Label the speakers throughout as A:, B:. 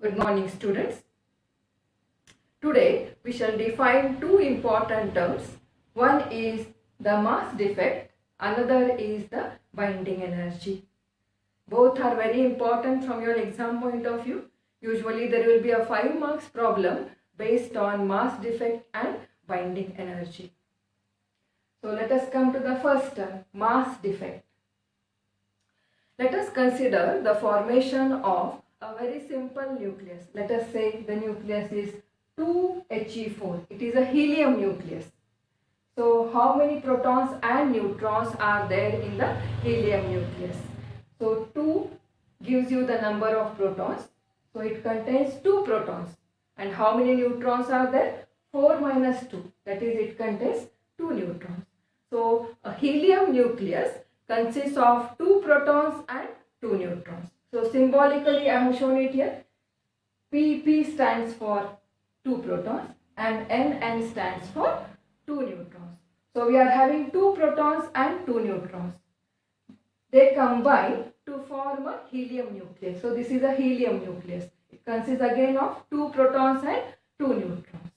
A: Good morning, students. Today we shall define two important terms. One is the mass defect, another is the binding energy. Both are very important from your exam point of view. Usually there will be a 5 marks problem based on mass defect and binding energy. So let us come to the first term, mass defect. Let us consider the formation of a very simple nucleus. Let us say the nucleus is 2He4. It is a helium nucleus. So how many protons and neutrons are there in the helium nucleus? So 2 gives you the number of protons. So it contains 2 protons. And how many neutrons are there? 4 minus 2. That is, it contains 2 neutrons. So a helium nucleus consists of 2 protons and 2 neutrons. So symbolically I have shown it here. P stands for 2 protons and N stands for 2 neutrons. So we are having 2 protons and 2 neutrons. They combine to form a helium nucleus. So this is a helium nucleus. It consists again of 2 protons and 2 neutrons.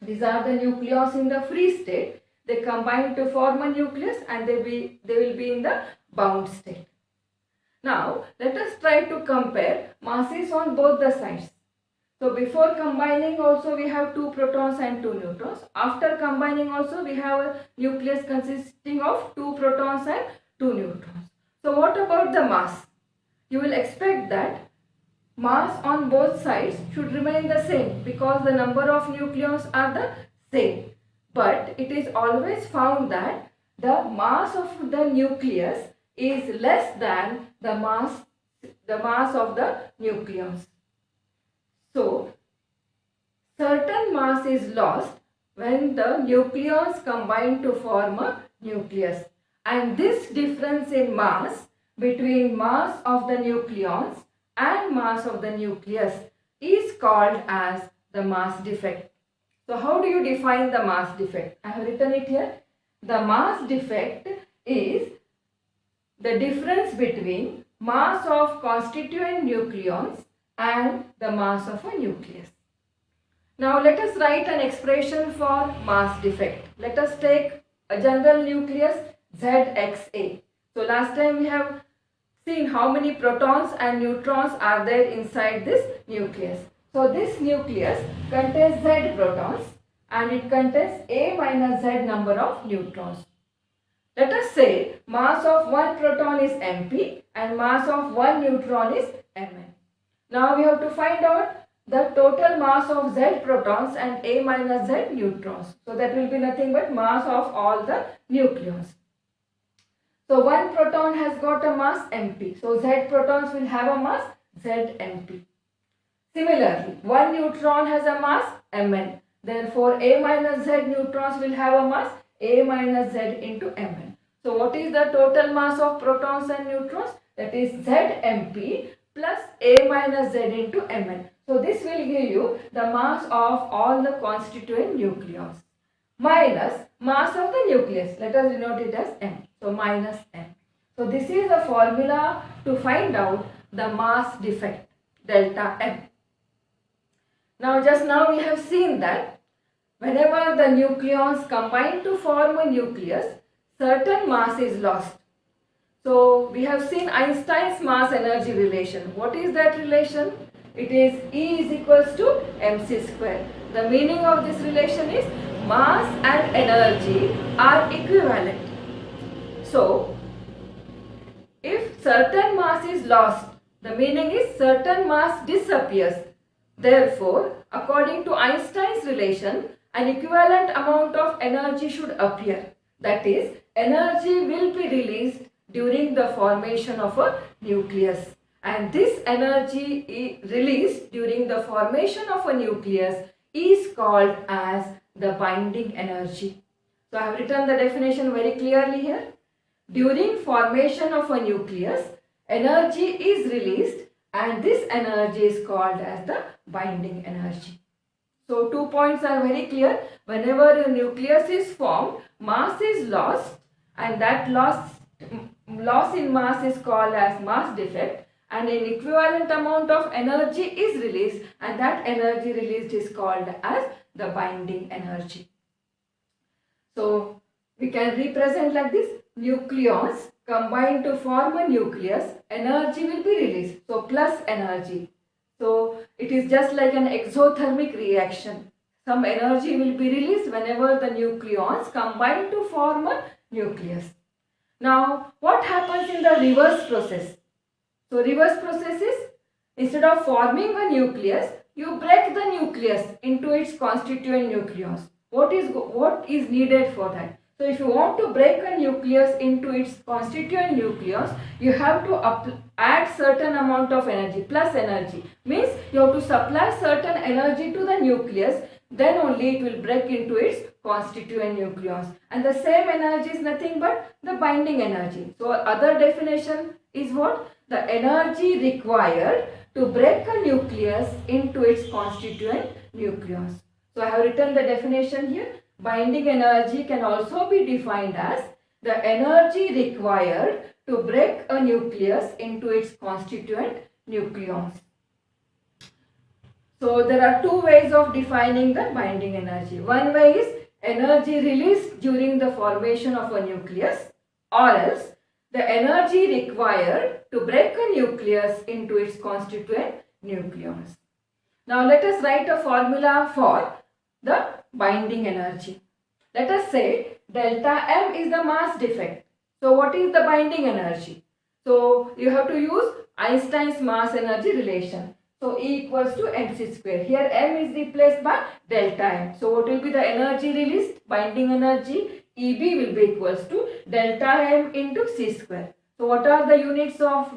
A: These are the nucleons in the free state. They combine to form a nucleus and they will be in the bound state. Now let us try to compare masses on both the sides. So before combining also we have 2 protons and 2 neutrons. After combining also we have a nucleus consisting of 2 protons and 2 neutrons. So what about the mass? You will expect that mass on both sides should remain the same because the number of nucleons are the same. But it is always found that the mass of the nucleus is less than the mass of the nucleons. So certain mass is lost when the nucleons combine to form a nucleus, and this difference in mass between mass of the nucleons and mass of the nucleus is called as the mass defect. So how do you define the mass defect? I have written it here. The mass defect is the difference between mass of constituent nucleons and the mass of a nucleus. Now let us write an expression for mass defect. Let us take a general nucleus ZXA. So last time we have seen how many protons and neutrons are there inside this nucleus. So this nucleus contains Z protons and it contains A minus Z number of neutrons. Let us say mass of one proton is Mp and mass of one neutron is Mn. Now we have to find out the total mass of Z protons and A minus Z neutrons. So that will be nothing but mass of all the nucleons. So one proton has got a mass Mp. So Z protons will have a mass Zmp. Similarly, one neutron has a mass Mn. Therefore, A minus Z neutrons will have a mass A minus Z into Mn. So what is the total mass of protons and neutrons? That is Zmp plus A minus Z into Mn. So this will give you the mass of all the constituent nucleons minus mass of the nucleus. Let us denote it as M. So minus M. So this is the formula to find out the mass defect, delta M. Now just now we have seen that whenever the nucleons combine to form a nucleus, certain mass is lost. So we have seen Einstein's mass energy relation. What is that relation? It is E is equals to mc square. The meaning of this relation is mass and energy are equivalent. So if certain mass is lost, the meaning is certain mass disappears. Therefore, according to Einstein's relation, an equivalent amount of energy should appear. That is, energy will be released during the formation of a nucleus. And this energy released during the formation of a nucleus is called as the binding energy. So I have written the definition very clearly here. During formation of a nucleus, energy is released and this energy is called as the binding energy. So 2 points are very clear. Whenever a nucleus is formed, mass is lost and that loss in mass is called as mass defect, and an equivalent amount of energy is released, and that energy released is called as the binding energy. So we can represent like this: nucleons combine to form a nucleus, energy will be released, so plus energy. So it is just like an exothermic reaction. Some energy will be released whenever the nucleons combine to form a nucleus. Now what happens in the reverse process? So reverse process is, instead of forming a nucleus, you break the nucleus into its constituent nucleons. What is needed for that? So if you want to break a nucleus into its constituent nucleons, you have to add certain amount of energy, plus energy. Means you have to supply certain energy to the nucleus, then only it will break into its constituent nucleons. And the same energy is nothing but the binding energy. So other definition is what? The energy required to break a nucleus into its constituent nucleons. So I have written the definition here. Binding energy can also be defined as the energy required to break a nucleus into its constituent nucleons. So there are two ways of defining the binding energy. One way is energy released during the formation of a nucleus, or else the energy required to break a nucleus into its constituent nucleons. Now let us write a formula for the binding energy. Let us say delta M is the mass defect. So what is the binding energy? So you have to use Einstein's mass energy relation. So E equals to mc square. Here M is replaced by delta M. So what will be the energy released? Binding energy EB will be equals to delta M into C square. So what are the units of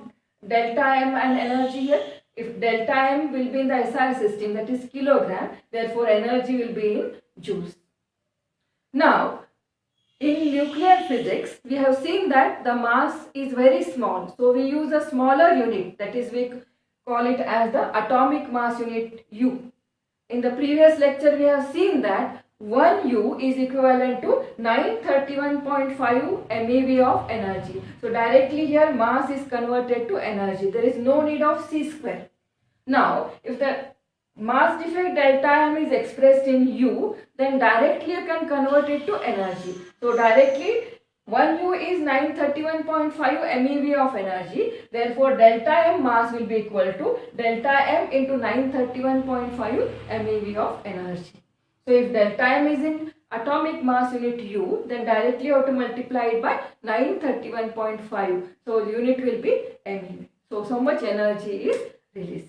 A: delta M and energy here? If delta M will be in the SI system, that is kilogram, therefore energy will be in joules. Now, in nuclear physics, we have seen that the mass is very small. So we use a smaller unit, that is we call it as the atomic mass unit U. In the previous lecture, we have seen that 1 U is equivalent to 931.5 MeV of energy. So directly here mass is converted to energy. There is no need of C square. Now if the mass defect delta M is expressed in U, then directly you can convert it to energy. So directly 1 U is 931.5 MeV of energy. Therefore delta M mass will be equal to delta M into 931.5 MeV of energy. So if delta M is in atomic mass unit U, then directly you have to multiply it by 931.5. So unit will be MeV. So much energy is released.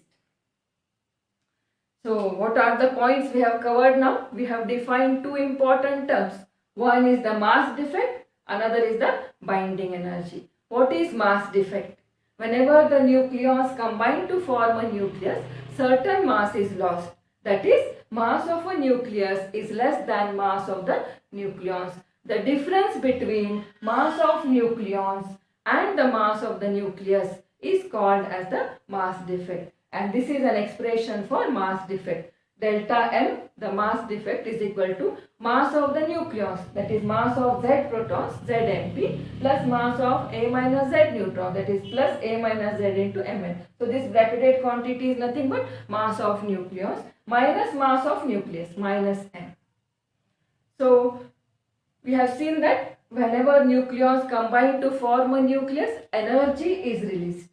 A: So what are the points we have covered now? We have defined two important terms. One is the mass defect, another is the binding energy. What is mass defect? Whenever the nucleons combine to form a nucleus, certain mass is lost. That is, mass of a nucleus is less than mass of the nucleons. The difference between mass of nucleons and the mass of the nucleus is called as the mass defect. And this is an expression for mass defect. Delta M, the mass defect, is equal to mass of the nucleons, that is mass of Z protons, ZNP, plus mass of A minus Z neutron, that is plus A minus Z into Mn. So this bracketed quantity is nothing but mass of nucleons minus mass of nucleus, minus M. So we have seen that whenever nucleons combine to form a nucleus, energy is released.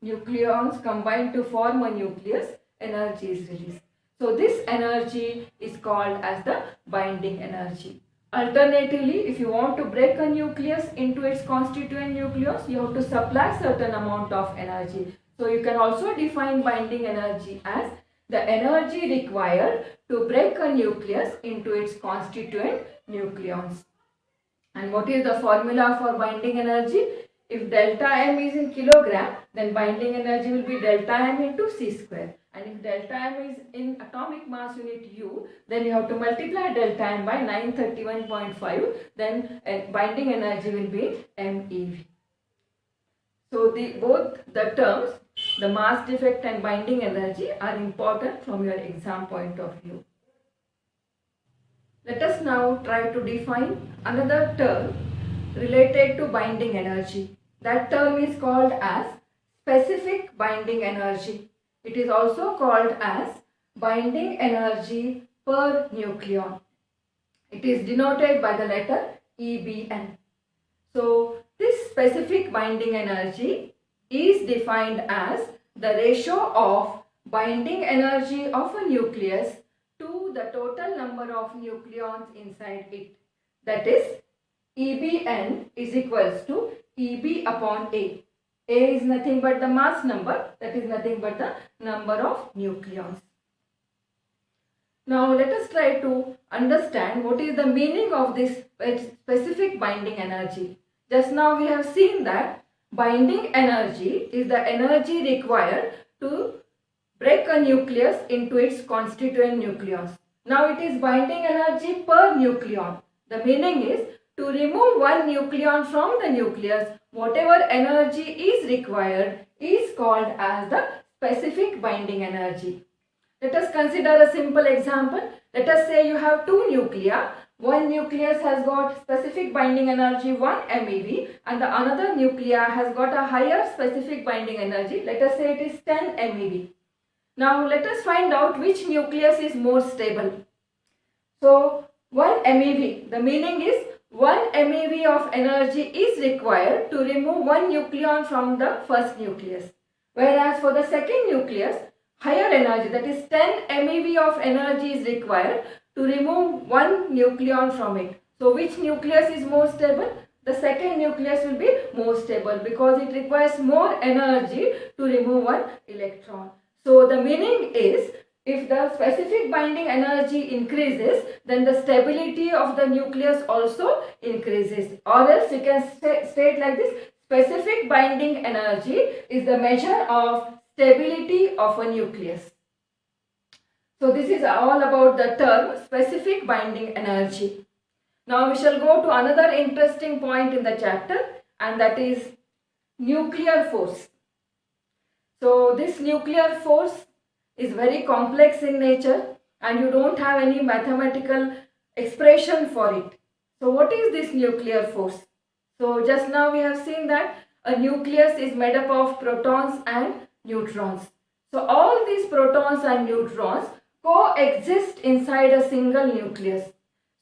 A: Nucleons combine to form a nucleus, energy is released. So this energy is called as the binding energy. Alternatively, if you want to break a nucleus into its constituent nucleus, you have to supply certain amount of energy. So you can also define binding energy as the energy required to break a nucleus into its constituent nucleons. And what is the formula for binding energy? If delta M is in kilogram, then binding energy will be delta M into C square. And if delta M is in atomic mass unit U, then you have to multiply delta M by 931.5. Then binding energy will be MeV. So both the terms, the mass defect and binding energy, are important from your exam point of view. Let us now try to define another term related to binding energy. That term is called as specific binding energy. It is also called as binding energy per nucleon. It is denoted by the letter EBN. So this specific binding energy is defined as the ratio of binding energy of a nucleus to the total number of nucleons inside it. That is, EBN is equals to EB upon A. A is nothing but the mass number, that is nothing but the number of nucleons. Now let us try to understand what is the meaning of this specific binding energy. Just now we have seen that binding energy is the energy required to break a nucleus into its constituent nucleons. Now it is binding energy per nucleon. The meaning is to remove one nucleon from the nucleus, whatever energy is required is called as the specific binding energy. Let us consider a simple example. Let us say you have two nuclei. One nucleus has got specific binding energy 1 MeV and the another nuclei has got a higher specific binding energy. Let us say it is 10 MeV. Now let us find out which nucleus is more stable. So 1 MeV, the meaning is 1 MeV of energy is required to remove one nucleon from the first nucleus. Whereas for the second nucleus, higher energy, that is 10 MeV of energy is required to remove one nucleon from it. So which nucleus is more stable? The second nucleus will be more stable because it requires more energy to remove one electron. So the meaning is, if the specific binding energy increases, then the stability of the nucleus also increases. Or else you can state like this: specific binding energy is the measure of stability of a nucleus. So this is all about the term specific binding energy. Now we shall go to another interesting point in the chapter, and that is nuclear force. So this nuclear force is very complex in nature and you don't have any mathematical expression for it. So what is this nuclear force? So just now we have seen that a nucleus is made up of protons and neutrons. So all these protons and neutrons coexist inside a single nucleus.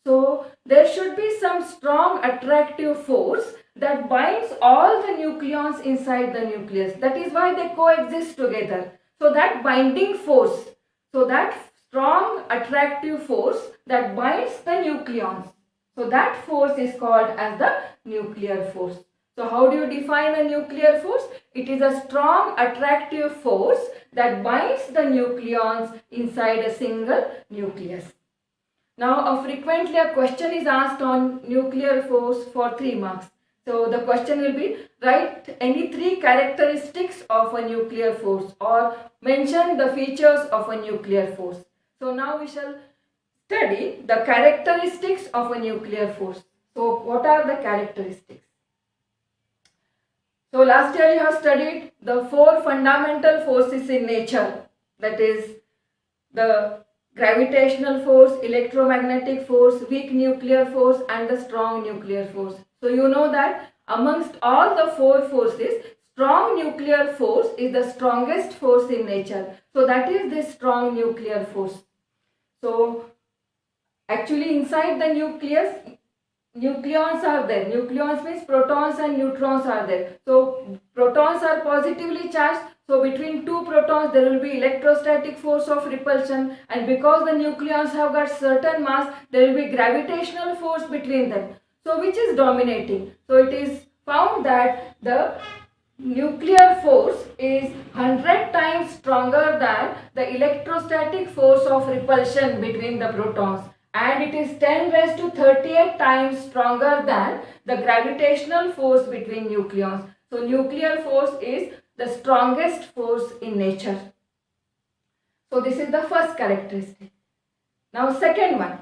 A: So there should be some strong attractive force that binds all the nucleons inside the nucleus. That is why they coexist together. So that binding force, so that strong attractive force that binds the nucleons, so that force is called as the nuclear force. So how do you define a nuclear force? It is a strong attractive force that binds the nucleons inside a single nucleus. Now frequently a question is asked on nuclear force for 3 marks. So the question will be, write any 3 characteristics of a nuclear force or mention the features of a nuclear force. So now we shall study the characteristics of a nuclear force. So what are the characteristics? So last year you have studied the 4 fundamental forces in nature, that is the gravitational force, electromagnetic force, weak nuclear force and the strong nuclear force. So you know that amongst all the 4 forces, strong nuclear force is the strongest force in nature. So that is this strong nuclear force. So actually inside the nucleus, nucleons are there. Nucleons means protons and neutrons are there. So protons are positively charged. So between 2 protons there will be electrostatic force of repulsion, and because the nucleons have got certain mass, there will be gravitational force between them. So which is dominating? So it is found that the nuclear force is 100 times stronger than the electrostatic force of repulsion between the protons, and it is 10 raised to 38 times stronger than the gravitational force between nucleons. So nuclear force is the strongest force in nature. So this is the first characteristic. Now second one.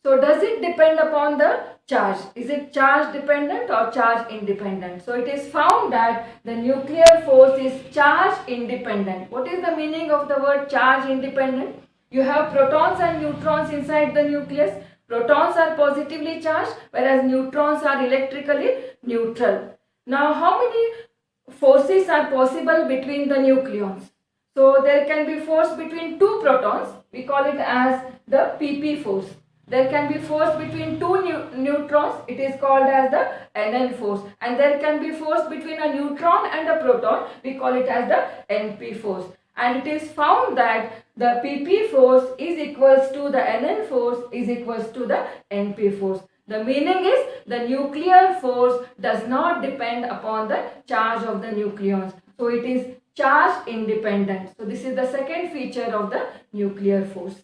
A: So does it depend upon the charge? Is it charge dependent or charge independent? So it is found that the nuclear force is charge independent. What is the meaning of the word charge independent? You have protons and neutrons inside the nucleus. Protons are positively charged, whereas neutrons are electrically neutral. Now how many forces are possible between the nucleons. So there can be force between two protons, we call it as the pp force. There can be force between two neutrons, it is called as the NN force. And there can be force between a neutron and a proton, we call it as the NP force. And it is found that the pp force is equals to the NN force is equals to the NP force. The meaning is the nuclear force does not depend upon the charge of the nucleons. So it is charge independent. So this is the second feature of the nuclear force.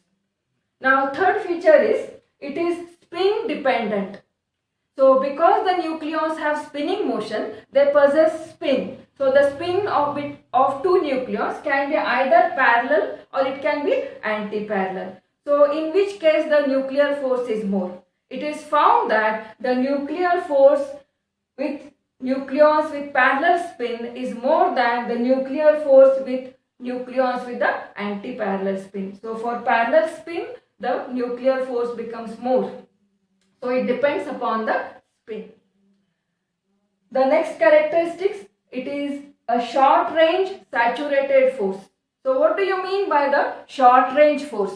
A: Now third feature is it is spin dependent. So because the nucleons have spinning motion, they possess spin. So the spin of two nucleons can be either parallel or it can be anti-parallel. So in which case the nuclear force is more. It is found that the nuclear force with nucleons with parallel spin is more than the nuclear force with nucleons with the anti-parallel spin. So for parallel spin, the nuclear force becomes more. So it depends upon the spin. The next characteristics, it is a short range saturated force. So what do you mean by the short range force?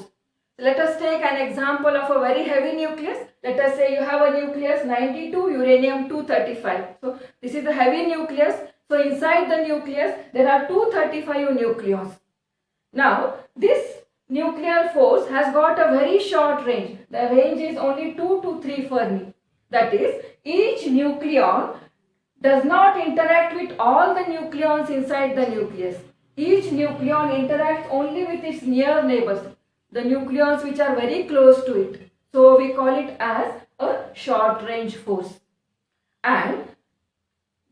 A: Let us take an example of a very heavy nucleus. Let us say you have a nucleus 92 uranium 235. So this is a heavy nucleus. So inside the nucleus there are 235 nucleons. Now this nuclear force has got a very short range. The range is only 2 to 3 Fermi. That is, each nucleon does not interact with all the nucleons inside the nucleus. Each nucleon interacts only with its near neighbors, the nucleons which are very close to it. So we call it as a short range force. And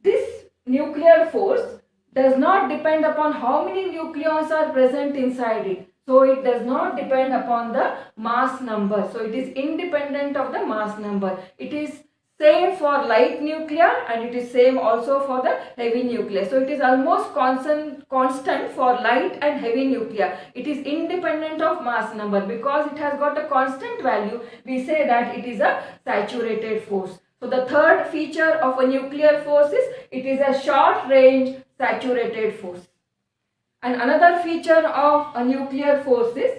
A: this nuclear force does not depend upon how many nucleons are present inside it. So it does not depend upon the mass number. So it is independent of the mass number. It is same for light nuclear and it is same also for the heavy nuclear. So it is almost constant for light and heavy nuclear. It is independent of mass number. Because it has got a constant value, we say that it is a saturated force. So the third feature of a nuclear force is it is a short range saturated force. And another feature of a nuclear force is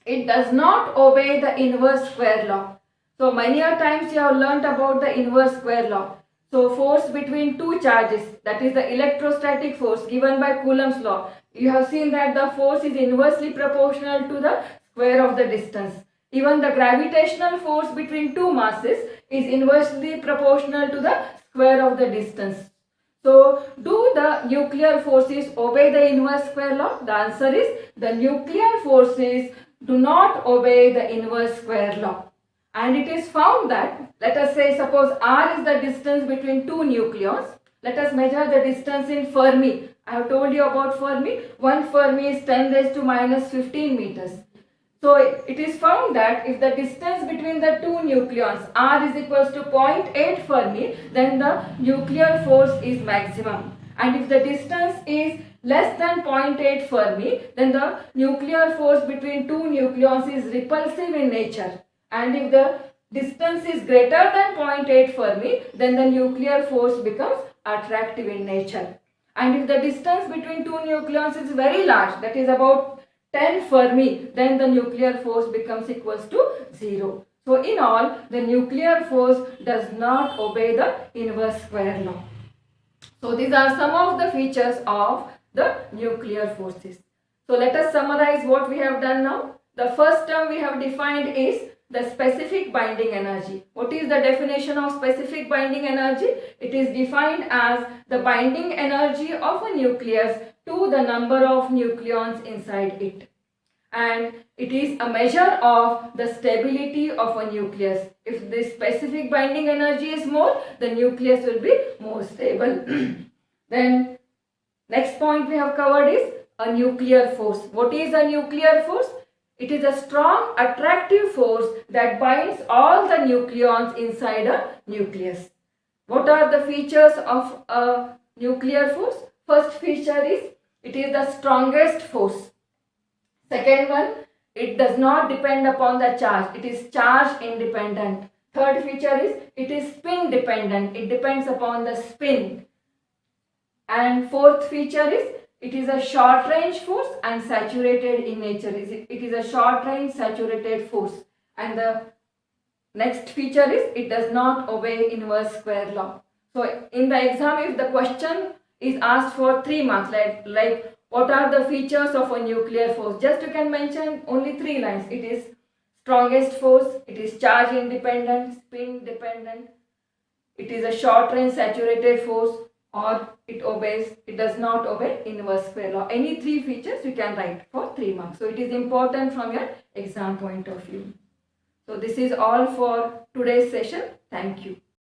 A: it does not obey the inverse square law. So many a times you have learnt about the inverse square law. So force between two charges, that is the electrostatic force given by Coulomb's law. You have seen that the force is inversely proportional to the square of the distance. Even the gravitational force between two masses is inversely proportional to the square of the distance. So, do the nuclear forces obey the inverse square law? The answer is the nuclear forces do not obey the inverse square law. And it is found that, let us say, suppose r is the distance between two nucleons. Let us measure the distance in Fermi. I have told you about Fermi. 1 Fermi is 10 raised to minus 15 meters. So it is found that if the distance between the two nucleons r is equals to 0.8 Fermi, then the nuclear force is maximum. And if the distance is less than 0.8 Fermi, then the nuclear force between two nucleons is repulsive in nature. And if the distance is greater than 0.8 Fermi, then the nuclear force becomes attractive in nature. And if the distance between two nucleons is very large, that is about 10 Fermi, then the nuclear force becomes equals to 0. So in all, the nuclear force does not obey the inverse square law. So these are some of the features of the nuclear forces. So let us summarize what we have done now. The first term we have defined is the specific binding energy. What is the definition of specific binding energy? It is defined as the binding energy of a nucleus to the number of nucleons inside it. And it is a measure of the stability of a nucleus. If the specific binding energy is more, the nucleus will be more stable. Then next point we have covered is a nuclear force. What is a nuclear force? It is a strong attractive force that binds all the nucleons inside a nucleus. What are the features of a nuclear force? First feature is it is the strongest force. Second one, it does not depend upon the charge. It is charge independent. Third feature is it is spin dependent. It depends upon the spin. And fourth feature is it is a short range force and saturated in nature. It is a short range saturated force. And the next feature is it does not obey inverse square law. So in the exam, if the question is asked for 3 marks, like what are the features of a nuclear force, just you can mention only 3 lines. It is strongest force, it is charge independent, spin dependent, it is a short range saturated force, or it does not obey inverse square law. Any 3 features you can write for 3 marks. So it is important from your exam point of view. So this is all for today's session. Thank you.